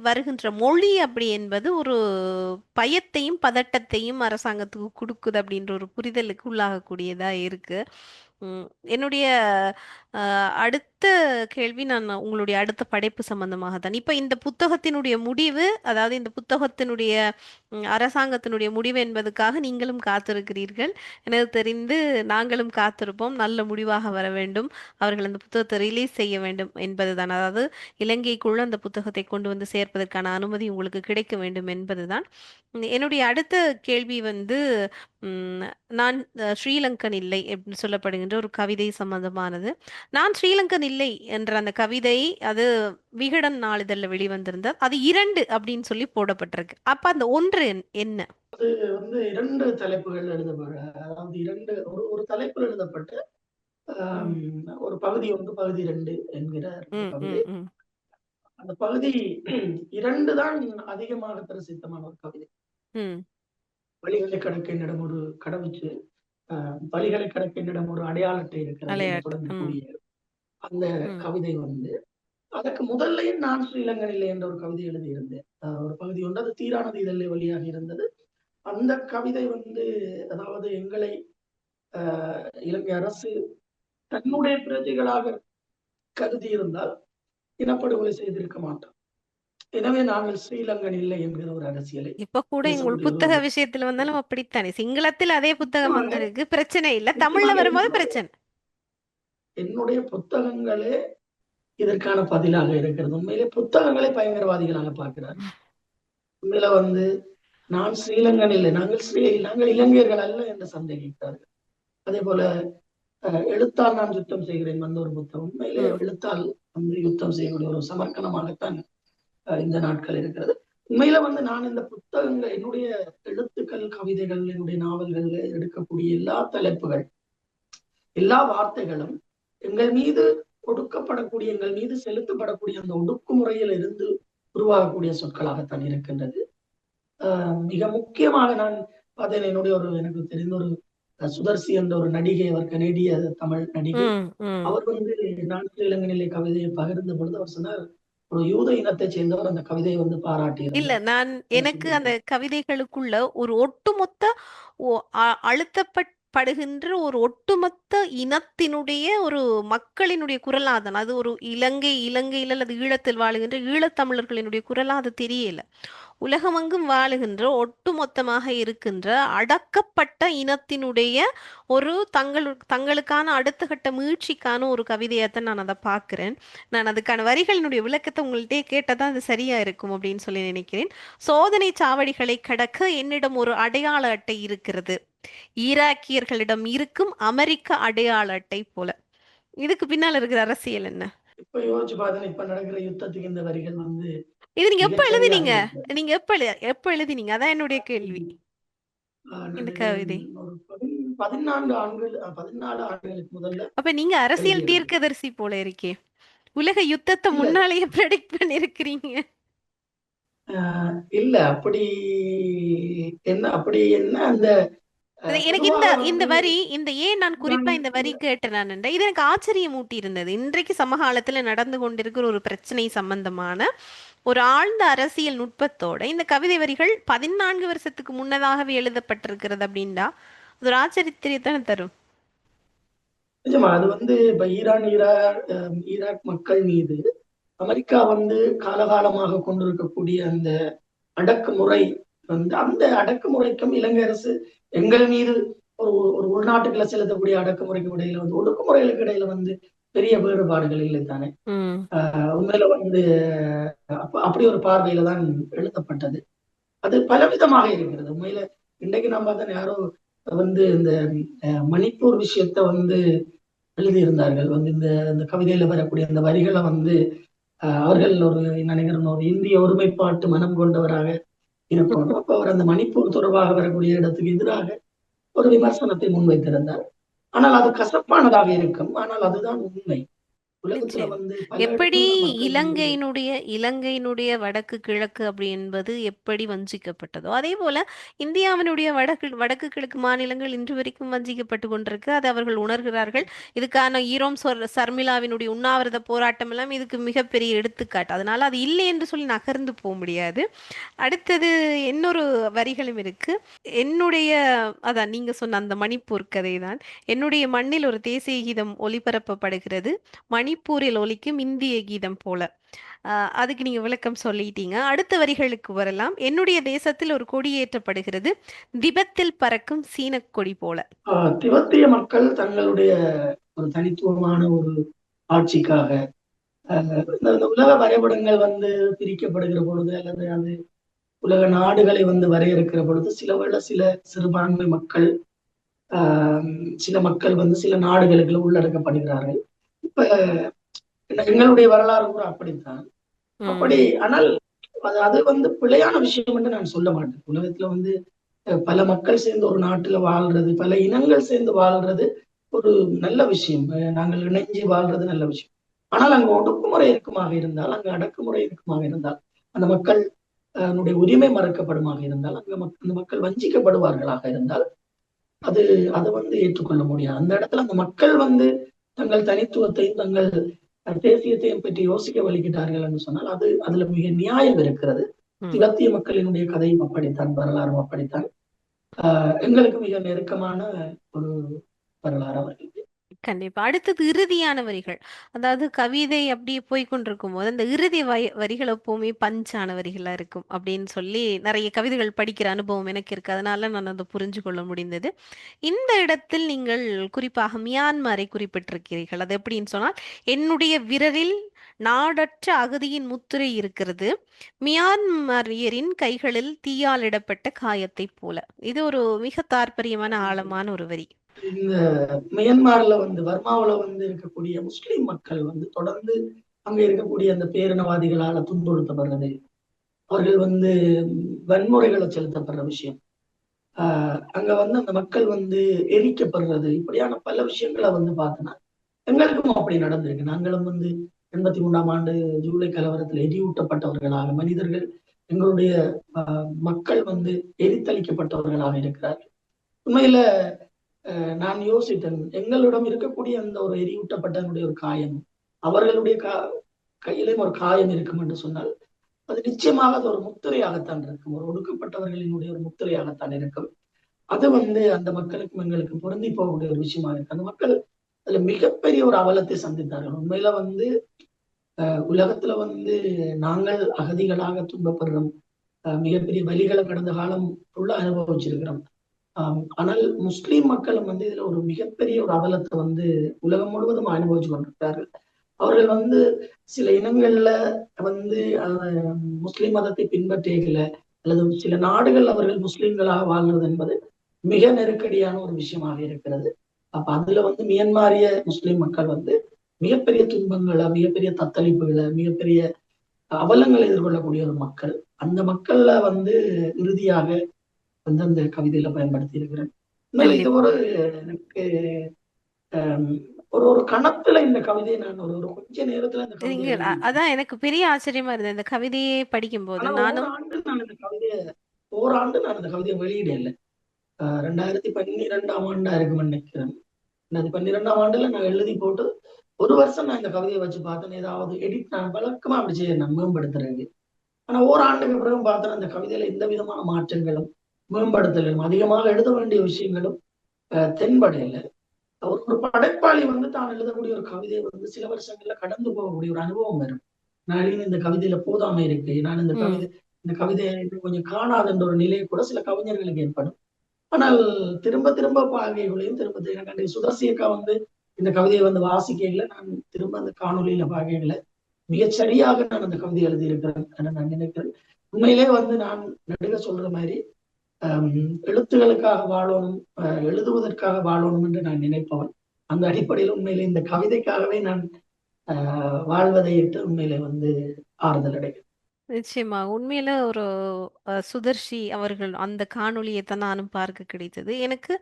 S1: வருகின்ற மொழி அப்படி என்பது ஒரு பயத்தையும் பதட்டத்தையும் அரசாங்கத்துக்கு கொடுக்குது அப்படின்ற ஒரு புரிதலுக்கு உள்ளாகக்கூடியதா இருக்கு. என்னுடைய அடுத்த கேள்வி நான் உங்களுடைய அடுத்த படைப்பு சம்பந்தமாக தான். இப்ப இந்த புத்தகத்தினுடைய முடிவு, அதாவது இந்த புத்தகத்தினுடைய அரசாங்கத்தினுடைய முடிவு என்பதற்காக நீங்களும் காத்திருக்கிறீர்கள். எனக்கு தெரிந்து நாங்களும் காத்திருப்போம். நல்ல முடிவாக வர வேண்டும். அவர்கள் அந்த புத்தகத்தை ரிலீஸ் செய்ய வேண்டும் என்பதுதான். அதாவது இலங்கைக்குள்ள அந்த புத்தகத்தை கொண்டு வந்து சேர்ப்பதற்கான அனுமதி உங்களுக்கு கிடைக்க வேண்டும் என்பதுதான். என்னுடைய அடுத்த கேள்வி வந்து ம், நான் ஸ்ரீலங்கன் இல்லை என்று சொல்லப்படுகின்ற ஒரு கவிதை சம்பந்தமானது. நான் ஸ்ரீலங்கன் இல்லை என்ற அந்த கவிதை அது விகடன் நாளிதழில் வெளிவந்திருந்தது. அது 2 அப்படின்னு சொல்லி போடப்பட்டிருக்கு. அப்ப அந்த ஒன்று என்ன?
S2: வந்து 2 தலைப்புகள் அதாவது 2 ஒரு தலைப்பில் எழுதப்பட்ட
S1: ம்,
S2: ஒரு பகுதி ஒன்று, பகுதி 2 என்கிற
S1: ம்,
S2: கவிதை.
S1: ம், ம்,
S2: அந்த பகுதி 2 தான் அதிகமாக பிரசித்தமான ஒரு கவிதை.
S1: ம்.
S2: வழிகளை கடக்க என்னிடம் ஒரு கடவுச்சு வழிகளை கடக்க என்னிடம் ஒரு அடையாள அட்டை இருக்கிறது என்று
S1: விளையாட்டு. ம்,
S2: தொடங்கக்கூடிய அந்த
S1: ம்,
S2: கவிதை வந்து அதற்கு முதல்லயே நான் ஸ்ரீலங்கன் இல்லை என்ற ஒரு கவிதை எழுதியிருந்தேன். ஒரு பகுதி ஒன்று அது தீரானது இதழில் வெளியாக இருந்தது. அந்த கவிதை வந்து அதாவது எங்களை இலங்கை அரசு தன்னுடைய பிரஜைகளாக கருதி இருந்தால் இனப்படுகொலை செய்திருக்க மாட்டோம். எனவே நாங்கள் ஸ்ரீலங்கன் இல்லை என்கிற ஒரு அரசியலை
S1: இப்ப கூட எங்கள்
S2: பேசக்கூடிய
S1: புத்தக விஷயத்துல வந்தாலும் அப்படித்தானே. சிங்களத்தில் அதே புத்தகம்
S2: நிச்சயமாக
S1: வந்திருக்கு, பிரச்சனை இல்ல. தமிழ்ல
S2: நிச்சயமாக
S1: வரும்போது பிரச்சனை.
S2: என்னுடைய புத்தகங்களே இதற்கான பதிலாக இருக்கிறது. உண்மையிலே புத்தகங்களை பயங்கரவாதிகளாக பார்க்கிறார். உண்மையில வந்து நான் ஸ்ரீலங்கன் இல்லை, நாங்கள் இலங்கையர்கள் அல்ல என்று சந்தேகிக்கிறார்கள். அதே போல எழுத்தால் நான் யுத்தம் செய்கிறேன் வந்த ஒரு புத்தகம் உண்மையிலே
S1: ம்,
S2: எழுத்தால் வந்து யுத்தம் செய்யக்கூடிய ஒரு சமர்க்கணமாகத்தான் இந்த நாட்கள் இருக்கிறது. உண்மையில வந்து நான் இந்த புத்தகங்கள் என்னுடைய எழுத்துக்கள் கவிதைகள் என்னுடைய நாவல்கள் எடுக்கக்கூடிய எல்லா தலைப்புகள் எல்லா வார்த்தைகளும் எங்கள் மீது கொடுக்கப்படக்கூடிய எங்கள் மீது செலுத்தப்படக்கூடிய அந்த ஒடுக்குமுறையில் இருந்து உருவாகக்கூடிய சொற்களாகத்தான் இருக்கின்றது. மிக முக்கியமாக நான் பார்த்தேன் என்னுடைய எனக்கு தெரிந்த ஒரு சுதர்சி என்ற ஒரு நடிகை, அவர் கனேடிய தமிழ் நடிகை.
S1: ம், ம்,
S2: அவர் வந்து நான் ஸ்ரீலங்கனிலே கவிதையை பகிர்ந்த பொழுது அவர் சொன்னார், ஒரு யூத இனத்தைச் சேர்ந்தவர் அந்த கவிதையை வந்து
S1: இல்ல
S2: பாராட்டியிருந்தார்.
S1: நான்
S2: அதை
S1: எனக்கு அந்த
S2: சொல்லியிருக்கேன்.
S1: கவிதைகளுக்குள்ள ஒரு ஒட்டுமொத்த அழுத்தப்படுகின்ற ஒரு ஒட்டுமொத்த இனத்தினுடைய ஒரு மக்களினுடைய குரலாதன் அது ஒரு இலங்கையில அல்லது ஈழத்தில் வாழுகின்ற ஈழத்தமிழர்களினுடைய குரலா அது தெரியல. உலகமெங்கும் வாழுகின்ற ஒட்டுமொத்தமாக இருக்கின்ற அடக்கப்பட்ட இனத்தினுடைய ஒரு தங்களுக்கான அடுத்த கட்ட மீட்சிக்கான ஒரு கவிதையைத்தான் நான் அதை பார்க்கிறேன். நான் அதுக்கான வரிகளினுடைய விளக்கத்தை உங்கள்கிட்டயே கேட்டதான் அது சரியா இருக்கும் அப்படின்னு சொல்லி நினைக்கிறேன். சோதனை சாவடிகளை கடக்க என்னிடம் ஒரு அடையாள அட்டை இருக்கிறது. ஈராக்கியர்களிடம் இருக்கும் அமெரிக்க அடையாள அட்டை போல. இதுக்கு பின்னால இருக்கிற அரசியல் என்ன?
S2: இப்ப யோசிச்சு பார்த்தீங்கன்னா, இப்ப நடக்கிற யுத்தத்துக்கு இந்த வரிகள் வந்து
S1: இது நீங்க எப்ப
S2: மிகச்சரியாக
S1: எழுதினீங்க?
S2: இருக்கு.
S1: நீங்க எப்ப எழுதினீங்க? அதான் என்னுடைய கேள்வி. இந்த
S2: நினைக்கிறேன்
S1: கவிதை.
S2: ஒரு 14 ஆண்டுகள் 14 ஆண்டுகளுக்கு முதல்ல
S1: அப்ப நீங்க அரசியல்
S2: எழுதியிருந்தேன்.
S1: தீர்க்கதரிசி போல இருக்கே. உலக யுத்தத்தை
S2: இல்ல
S1: முன்னாலேயே ப்ரெடிக்ட் பண்ணிருக்கிறீங்க.
S2: இல்ல அப்படி என்ன அந்த
S1: எனக்கு இந்த
S2: பொதுவாக
S1: இந்த
S2: வந்து
S1: வரி இந்த ஏன் நான் குறிப்பா இந்த வரி
S2: ஈரான்
S1: கேட்டேன் இது எனக்கு ஆச்சரியம் ஊட்டி இருந்தது. இன்றைக்கு சமகாலத்துல நடந்து கொண்டிருக்கிற ஒரு பிரச்சனை சம்பந்தமான ஒரு ஆழ்ந்த அரசியல் நுட்பத்தோட இந்த கவிதை வரிகள் 14 வருஷத்துக்கு முன்னதாகவே எழுதப்பட்டிருக்கிறது அப்படின்டா அது ஒரு ஆச்சரியத்தைத்தானே தரும்.
S2: நிஜமா அது வந்து இப்ப ஈராக் மக்கள் மீது அமெரிக்கா வந்து காலகாலமாக கொண்டிருக்கக்கூடிய அந்த அடக்குமுறை வந்து அந்த அடக்குமுறைக்கும் இலங்கை அரசு எங்கள் மீது ஒரு ஒரு உள்நாட்டுக்குள்ள செலுத்தக்கூடிய அடக்குமுறைக்கும் இடையில வந்து ஒடுக்குமுறைகளுக்கு இடையில வந்து பெரிய வேறுபாடுகள் இல்லை தானே.
S1: ம்.
S2: உண்மையில வந்து அப்படி ஒரு பார்வையில தான் எழுதப்பட்டது. அது பலவிதமாக இருக்கிறது உண்மையில. இன்றைக்கு நம்ம தான் யாரோ வந்து இந்த மணிப்பூர் விஷயத்த வந்து எழுதியிருந்தார்கள் வந்து இந்த இந்த கவிதையில வரக்கூடிய அந்த வரிகளை வந்து அவர்கள் ஒரு நினைக்கிறேன் ஒரு இந்திய ஒருமைப்பாட்டு மனம் கொண்டவராக இருக்கணும். அப்ப அவர் அந்த மணிப்பூர் தொடர்பாக வரக்கூடிய இடத்துக்கு எதிராக ஒரு விமர்சனத்தை முன்வைத்திருந்தார். ஆனால் அது கசப்பானதாக இருக்கும். ஆனால் அதுதான் உண்மை. உலகத்துல
S1: நிச்சயம்.
S2: வந்து பல
S1: எப்படி
S2: இடங்கள்ல மக்கள் வந்து
S1: இலங்கையினுடைய வடக்கு கிழக்கு அப்படி என்பது எப்படி வஞ்சிக்கப்பட்டதோ அதே போல இந்தியாவினுடைய வடக்கு கிழக்கு மாநிலங்கள் இன்று வரைக்கும் வஞ்சிக்கப்பட்டு கொண்டிருக்கு. அது அவர்கள் உணர்கிறார்கள். இதுக்கான சர்மிளாவினுடைய உண்ணாவிரத போராட்டம் எல்லாம் இதுக்கு மிகப்பெரிய எடுத்துக்காட்டு. அதனால அது இல்லை என்று சொல்லி நகர்ந்து போக முடியாது. அடுத்தது இன்னொரு வரிகளும் இருக்கு. என்னுடைய அதான் நீங்க சொன்ன அந்த மணிப்பூர் கதைதான். என்னுடைய மண்ணில் ஒரு தேசிய கீதம் ஒலிபரப்பப்படுகிறது. மணிப்பூரில் ஒலிக்கும் இந்திய கீதம் போல. அதுக்கு நீங்க விளக்கம் சொல்லிட்டீங்க. அடுத்த வரிகளுக்கு வரலாம். என்னுடைய தேசத்தில் ஒரு கொடி ஏற்றப்படுகிறது. திபெத்தில் பறக்கும் சீனக் கொடி போல.
S2: திபெத்திய மக்கள் தங்களுடைய ஒரு தனித்துவமான ஒரு ஆட்சிக்காக இந்த உலக வரைபடங்கள் வந்து பிரிக்கப்படுகிற பொழுது அல்லது அது உலக நாடுகளை வந்து வரையறுக்கிற பொழுது சில சிறுபான்மை மக்கள் ஆஹ் சில மக்கள் வந்து சில நாடுகளுக்குள்ள உள்ளடக்கப்படுகிறார்கள். இப்ப எங்களுடைய வரலாறு கூட அப்படித்தான். அப்படி
S1: ம்.
S2: ஆனால் அது வந்து பிழையான விஷயம் என்று நான் சொல்ல மாட்டேன். உலகத்துல வந்து பல மக்கள் சேர்ந்து ஒரு நாட்டுல வாழ்றது, பல இனங்கள் சேர்ந்து வாழ்றது ஒரு நல்ல விஷயம். நாங்கள் இணைஞ்சு வாழ்றது நல்ல விஷயம். ஆனால் அங்கு ஒடுக்குமுறை இருக்குமாக இருந்தால், அங்கு அடக்குமுறை இருக்குமாக இருந்தால், அந்த மக்கள் உரிமை மறுக்கப்படுமாக இருந்தால், அந்த மக்கள் வஞ்சிக்கப்படுவார்களாக இருந்தால், அது அதை வந்து ஏற்றுக்கொள்ள முடியாது. அந்த இடத்துல அந்த மக்கள் வந்து தங்கள் தனித்துவத்தையும் தங்கள் தேசியத்தையும் பற்றி யோசிக்க வலிக்கிட்டார்கள் என்று சொன்னால் அதுல மிக நியாயம் இருக்கிறது.
S1: ம்.
S2: திபெத்திய மக்களினுடைய கதையும் அப்படித்தான், வரலாறும் அப்படித்தான். எங்களுக்கு மிக நெருக்கமான ஒரு வரலாறு அவர்கள்.
S1: கண்டிப்பா. அடுத்தது இறுதியான வரிகள். அதாவது கவிதை அப்படியே போய்க்கொண்டிருக்கும் போது, அந்த இறுதி வரிகள் எப்பவுமே பஞ்சான வரிகளா இருக்கும் அப்படின்னு சொல்லி நிறைய கவிதைகள் படிக்கிற அனுபவம் எனக்கு இருக்கு. அதனால நான் அதை புரிஞ்சு கொள்ள முடிந்தது. இந்த இடத்தில் நீங்கள் குறிப்பாக மியான்மரை குறிப்பிட்டிருக்கிறீர்கள். அது எப்படின்னு சொன்னால், என்னுடைய விரலில் நாடற்ற அகதியின் முத்திரை இருக்கிறது. மியான்மரியரின் கைகளில் தீயால் இடப்பட்ட காயத்தைப் போல. இது ஒரு மிக தாற்பரியமான ஆழமான ஒரு வரி.
S2: இந்த மியான்மர்ல வந்து வர்மாவுல வந்து இருக்கக்கூடிய முஸ்லிம் மக்கள் வந்து தொடர்ந்து அங்க இருக்கக்கூடிய அந்த பேரினவாதிகளால துன்புறுத்தப்படுறது, அவர்கள் வந்து வன்முறைகளை செலுத்தப்படுற விஷயம், அங்க வந்து அந்த மக்கள் வந்து எரிக்கப்படுறது, இப்படியான பல விஷயங்களை வந்து பார்த்தோன்னா எங்களுக்கும் அப்படி நடந்திருக்கு. நாங்களும் வந்து 83ஆம் ஆண்டு ஜூலை கலவரத்தில் எரியூட்டப்பட்டவர்களாக மனிதர்கள், எங்களுடைய மக்கள் வந்து எரித்தளிக்கப்பட்டவர்களாக இருக்கிறார்கள். உண்மையில நான் யோசித்தேன், எங்களிடம் இருக்கக்கூடிய அந்த ஒரு எரியூட்டப்பட்டவனுடைய ஒரு காயம் அவர்களுடைய கையிலும் ஒரு காயம் இருக்கும் என்று சொன்னால் அது நிச்சயமாக அது ஒரு முத்திரையாகத்தான் இருக்கும். ஒரு ஒடுக்கப்பட்டவர்களினுடைய ஒரு முத்திரையாகத்தான் இருக்கும். அது அந்த மக்களுக்கும் எங்களுக்கும் பொருந்தி போகக்கூடிய ஒரு விஷயமா இருக்கு. அந்த மக்கள் அதுல மிகப்பெரிய ஒரு அவலத்தை சந்தித்தார்கள். உண்மையில உலகத்துல நாங்கள் அகதிகளாக துன்பப்படுறோம். மிகப்பெரிய வலிகளை கடந்த காலம் ஃபுல்லா அனுபவிச்சிருக்கிறோம். ஆனால் முஸ்லிம் மக்களும் இதுல ஒரு மிகப்பெரிய ஒரு அவலத்தை உலகம் முழுவதும் அனுபவிச்சு கொண்டிருக்கிறார்கள். அவர்கள் சில இனங்கள்ல வந்து முஸ்லிம் மதத்தை பின்பற்றியல அல்லது சில நாடுகள் அவர்கள் முஸ்லிம்களாக வாழ்வது என்பது மிக நெருக்கடியான ஒரு விஷயமாக இருக்கிறது. அப்ப அதுல மியன்மாரிய முஸ்லிம் மக்கள் மிகப்பெரிய துன்பங்களை, மிகப்பெரிய தத்தளிப்புகளை, மிகப்பெரிய அவலங்களை எதிர்கொள்ளக்கூடிய ஒரு மக்கள். அந்த மக்கள்ல இறுதியாக அந்த கவிதையில பயன்படுத்தி இருக்கிறேன். இது
S1: கண்டிப்பா.
S2: ஒரு எனக்கு ஒரு ஒரு கணத்துல இந்த கவிதையை நான் ஒரு ஒரு கொஞ்ச நேரத்துல இந்த கவிதையை
S1: நீங்க
S2: எழுதியிருக்கேன்.
S1: அதான் எனக்கு பெரிய ஆச்சரியமா இருந்தது இந்த கவிதையை படிக்கும்போது.
S2: ஆனா
S1: நானும்
S2: ஓராண்டு நான் இந்த கவிதையை வெளியிடல. 2012ஆம் ஆண்டா இருக்கும்னு நினைக்கிறேன். 2012ஆம் ஆண்டுல நான் எழுதி போட்டு ஒரு வருஷம் நான் இந்த கவிதையை வச்சு பார்த்தேன். ஏதாவது எடிட் நான் வழக்கமா அப்படி செய்ய நான் மேம்படுத்துறேன். ஆனா ஓராண்டுக்கு பிறகு பார்த்தேன் அந்த கவிதையில எந்த விதமான மாற்றங்களும் மேம்படுத்தலும் அதிகமாக எழுத வேண்டிய விஷயங்களும் தென்படையில. ஒரு ஒரு படைப்பாளி தான் எழுதக்கூடிய ஒரு கவிதையை சில வருஷங்கள்ல கடந்து போகக்கூடிய ஒரு அனுபவம் வரும். நான் இந்த கவிதையில போதாமை இருக்கு, நான் இந்த கவிதையை இன்னும் கொஞ்சம் காணாதுன்ற ஒரு நிலை கூட சில கவிஞர்களுக்கு ஏற்படும். ஆனால் திரும்ப திரும்ப பார்வைகளையும் திரும்ப எனக்கு அன்றைய சுதர்சியக்கா இந்த கவிதையை வாசிக்கைகளை நான் திரும்ப அந்த காணொலியில பார்வைகளை மிகச்சரியாக நான் அந்த கவிதை எழுதியிருக்கிறேன் என நான் நினைக்கிறேன். உண்மையிலே நான் நடுக சொல்ற மாதிரி எழுத்துகளுக்காக வாழணும், எழுதுவதற்காக வாழணும் என்று நான் நினைப்பவன். அந்த அடிப்படையில் உண்மையிலே இந்த கவிதைக்காகவே நான் வாழ்வதை இட்டு உண்மையிலே ஆறுதல் அடைகிறேன்.
S1: நிச்சயமா. உண்மையில ஒரு சுதர்ஷி அவர்கள் அந்த காணொளியை தான் நானும் பார்க்க கிடைத்தது. எனக்கு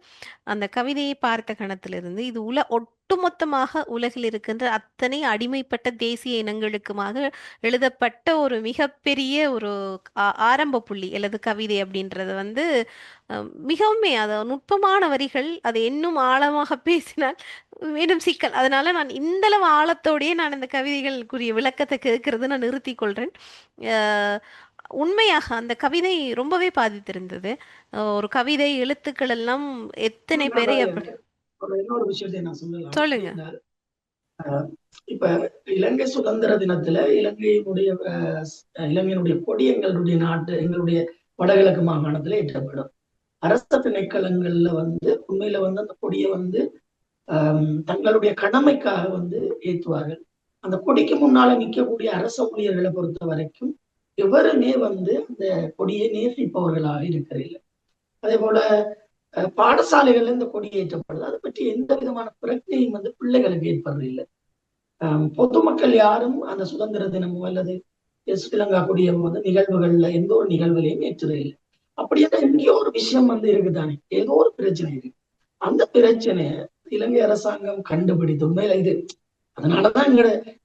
S1: அந்த கவிதையை பார்த்த கணத்திலிருந்து இது ஒட்டுமொத்தமாக உலகில் இருக்கின்ற அத்தனை அடிமைப்பட்ட தேசிய இனங்களுக்குமாக எழுதப்பட்ட ஒரு மிகப்பெரிய ஒரு ஆரம்ப புள்ளி அல்லது கவிதை அப்படின்றது மிகவுமே அது நுட்பமான வரிகள். அதை இன்னும் ஆழமாக பேசினால் மேலும் சிக்கல். அதனால நான் இந்தளவு ஆழத்தோடயே நான் இந்த கவிதைகளுக்குரிய விளக்கத்தை கேட்கறது நான் நிறுத்திக் கொள்றேன். அஹ் உண்மையாக அந்த கவிதை ரொம்பவே பாதித்திருந்தது. ஒரு கவிதை எழுத்துக்கள் எல்லாம் எத்தனை பேரை அப்படி
S2: இன்னொரு விஷயத்தை நான் சொல்லலாம்.
S1: சொல்லுங்க.
S2: இப்ப இலங்கை சுதந்திர தினத்துல இலங்கையினுடைய கொடி எங்களுடைய நாட்டு, எங்களுடைய வடகிழக்கு மாகாணத்துல ஏற்றப்படும். அரச திணைக்களங்கள்ல உண்மையில அந்த கொடியை தங்களுடைய கடமைக்காக ஏற்றுவார்கள். அந்த கொடிக்கு முன்னால நிற்கக்கூடிய அரச ஊழியர்களை பொறுத்த வரைக்கும் எவருமே அந்த கொடியை நேசிப்பவர்களாக இருக்கிறதில்லை. அதே போல பாடசாலைகள்ல இந்த கொடி ஏற்றப்படுது. அதை பற்றி எந்த விதமான பிரச்சனையும் பிள்ளைகளுக்கு ஏற்படுறதில்லை. பொதுமக்கள் யாரும் அந்த சுதந்திர தினமோ அல்லது ஸ்ரீலங்கா கொடிய நிகழ்வுகள்ல எந்த ஒரு நிகழ்வுகளையும் ஏற்றுறதில்லை. அப்படியே எங்கேயோ ஒரு விஷயம் இருக்குதானே, ஏதோ ஒரு பிரச்சனை இருக்கு. அந்த பிரச்சனைய இலங்கை அரசாங்கம் கண்டுபிடித்து உண்மையில இது அதனாலதான்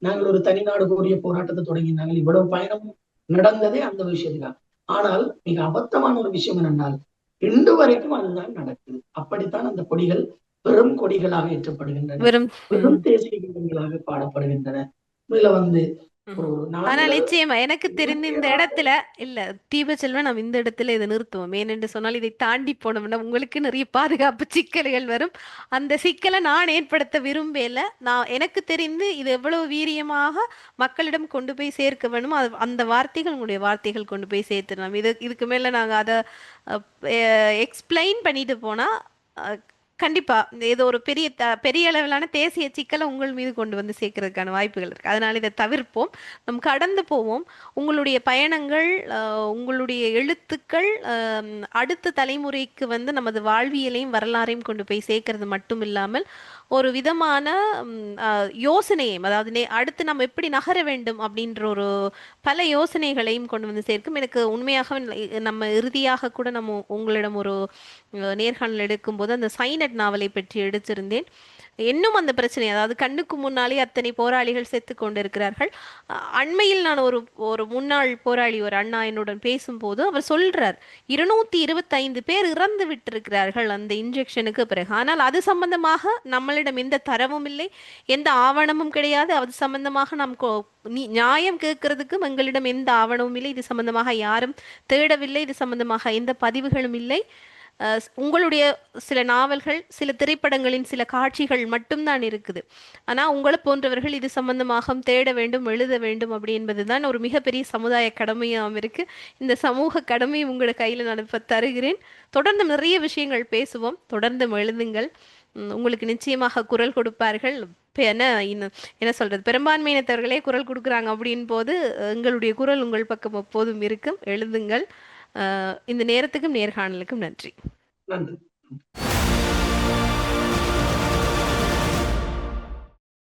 S2: நாங்கள் ஒரு தனிநாடு கோரிய போராட்டத்தை தொடங்கினாங்க. இவ்வளவு பயணம் நடந்ததே அந்த விஷயத்துக்காக. ஆனால் மிக அபத்தமான ஒரு விஷயம் என்னென்னால் இன்று வரைக்கும் அதுதான் நடக்குது. அப்படித்தான் அந்த கொடிகள் பெரும் கொடிகளாக ஏற்றப்படுகின்றன, பெரும் தேசிய கீதங்களாக பாடப்படுகின்றன. இதுல
S1: ஆனா நிச்சயமா எனக்கு தெரிந்த இந்த இடத்துல இல்ல தீபச்செல்வன் நாம் இந்த இடத்துல இதை நிறுத்துவோம். ஏனென்று சொன்னால் இதை தாண்டி போனோம்னா உங்களுக்கு நிறைய பாதுகாப்பு சிக்கல்கள் வரும். அந்த சிக்கலை நான் ஏற்படுத்த விரும்பல. எனக்கு தெரிந்து இது எவ்வளவு வீரியமாக மக்களிடம் கொண்டு போய் சேர்க்க வேணுமோ அந்த வார்த்தைகள் உங்களுடைய வார்த்தைகள் கொண்டு போய் சேர்த்துடலாம். இதுக்கு மேல நாங்க அதை எக்ஸ்பிளைன் பண்ணிட்டு போனா கண்டிப்பா ஏதோ ஒரு பெரிய அளவிலான தேசிய சிக்கலை உங்கள் மீது கொண்டு வந்து சேர்க்கறதுக்கான வாய்ப்புகள் இருக்கு. அதனால இதை தவிர்ப்போம், நம் கடந்து போவோம். உங்களுடைய பயணங்கள், உங்களுடைய எழுத்துக்கள் அடுத்த தலைமுறைக்கு நமது வாழ்வியலையும் வரலாறையும் கொண்டு போய் சேர்க்கறது மட்டும் இல்லாமல் ஒரு விதமான யோசனையும், அதாவது அடுத்து நம்ம எப்படி நகர வேண்டும் அப்படின்ற ஒரு பல யோசனைகளையும் கொண்டு வந்து சேர்க்கும். எனக்கு உண்மையாக நம்ம இறுதியாக கூட நம்ம உங்களிடம் ஒரு நேர்காணல் எடுக்கும்போது அந்த சைனட் நாவலை பற்றி எடுத்திருந்தேன். இன்னும் அந்த பிரச்சனை, அதாவது கண்ணுக்கு முன்னாலே அத்தனை போராளிகள் செத்து கொண்டிருக்கிறார்கள். அண்மையில் நான் ஒரு ஒரு முன்னாள் போராளி ஒரு அண்ணா என்னுடன் பேசும்போது அவர் சொல்றார் 225 பேர் இறந்து விட்டிருக்கிறார்கள் அந்த இன்ஜெக்ஷனுக்கு பிறகு. ஆனால் அது சம்பந்தமாக நம்மளிடம் எங்களிடம் எந்த தரவும் இல்லை, எந்த ஆவணமும் கிடையாது. அது சம்பந்தமாக நாம் நியாயம் கேட்கறதுக்கும் எங்களிடம் எந்த ஆவணமும் இல்லை. இது சம்பந்தமாக யாரும் தேடவில்லை. இது சம்பந்தமாக எந்த பதிவுகளும் இல்லை. உங்களுடைய சில நாவல்கள், சில திரைப்படங்களின் சில காட்சிகள் மட்டும்தான் இருக்குது. ஆனா உங்களை போன்றவர்கள் இது சம்பந்தமாக தேட வேண்டும், எழுத வேண்டும் அப்படி என்பதுதான் ஒரு மிகப்பெரிய சமுதாய கடமையாம் இருக்கு. இந்த சமூக கடமையை உங்களோட கையில நான் இப்ப தருகிறேன். தொடர்ந்து நிறைய விஷயங்கள் பேசுவோம். தொடர்ந்து எழுதுங்கள். உங்களுக்கு நிச்சயமாக குரல் கொடுப்பார்கள். என்ன இன்னும் என்ன சொல்றது, பெரும்பான்மையினத்தவர்களே குரல் கொடுக்குறாங்க அப்படின் போது எங்களுடைய குரல் உங்கள் பக்கம் எப்போதும் இருக்கும். எழுதுங்கள். இந்த நேரத்துக்கும் நேர்காணலுக்கும் நன்றி.
S2: நன்றி.